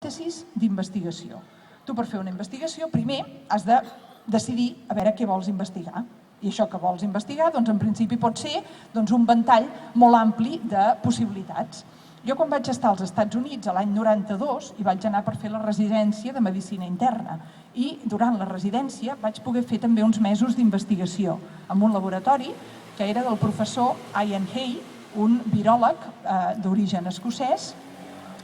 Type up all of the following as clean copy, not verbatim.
hipòtesis d'investigació. Tu, per fer una investigació, primer has de decidir a veure què vols investigar. I això que vols investigar, doncs, en principi pot ser un ventall molt ampli de possibilitats. Jo, quan vaig estar als Estats Units l'any 92, hi vaig anar per fer la residència de Medicina Interna. I durant la residència vaig poder fer també uns mesos d'investigació en un laboratori que era del professor Ian Hay, un viròleg d'origen escocès,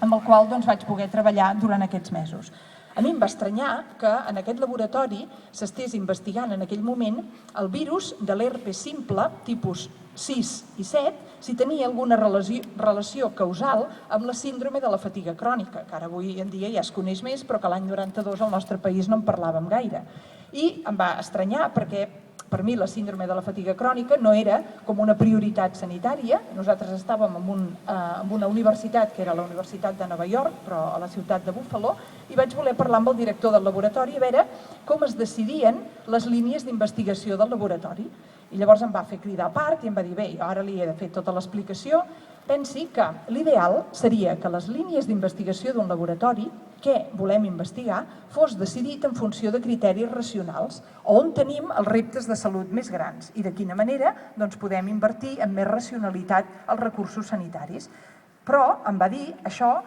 amb el qual vaig poder treballar durant aquests mesos. A mi em va estranyar que en aquest laboratori s'estés investigant en aquell moment el virus de l'herpes simple, tipus 6 i 7, si tenia alguna relació causal amb la síndrome de la fatiga crònica, que ara avui en dia ja es coneix més, però que l'any 92 al nostre país no en parlàvem gaire. I em va estranyar perquè per mi la síndrome de la fatiga crònica no era com una prioritat sanitària. Nosaltres estàvem en una universitat, que era la Universitat de Nova York, però a la ciutat de Buffalo, i vaig voler parlar amb el director del laboratori a veure com es decidien les línies d'investigació del laboratori. I llavors em va fer cridar a part i em va dir, bé, ara li he de fer tota l'explicació. Pensi que l'ideal seria que les línies d'investigació d'un laboratori, què volem investigar, fos decidit en funció de criteris racionals, on tenim els reptes de salut més grans i de quina manera podem invertir amb més racionalitat els recursos sanitaris. Però em va dir, això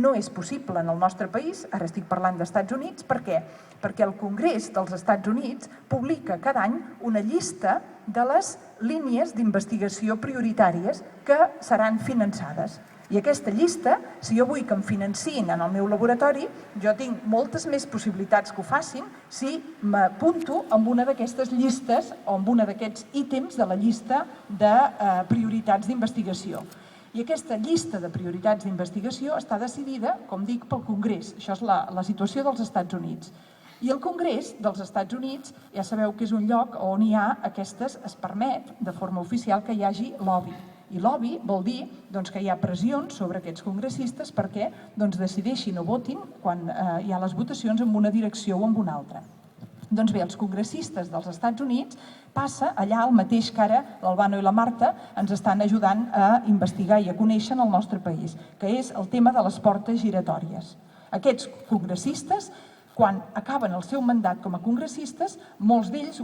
no és possible en el nostre país, ara estic parlant d'Estats Units, per què? Perquè el Congrés dels Estats Units publica cada any una llista de les línies d'investigació prioritàries que seran finançades. I aquesta llista, si jo vull que em financin en el meu laboratori, jo tinc moltes més possibilitats que ho facin si m'apunto en una d'aquestes llistes o en un d'aquests ítems de la llista de prioritats d'investigació. I aquesta llista de prioritats d'investigació està decidida, com dic, pel Congrés. Això és la situació dels Estats Units. I el Congrés dels Estats Units, ja sabeu que és un lloc on es permet de forma oficial que hi hagi lobby. I lobby vol dir que hi ha pressions sobre aquests congressistes perquè decideixin o votin quan hi ha les votacions en una direcció o en una altra. Doncs bé, els congressistes dels Estats Units passa allà el mateix que ara l'Albano i la Marta ens estan ajudant a investigar i a conèixer en el nostre país, que és el tema de les portes giratòries. Aquests congressistes, quan acaben el seu mandat com a congressistes, molts d'ells,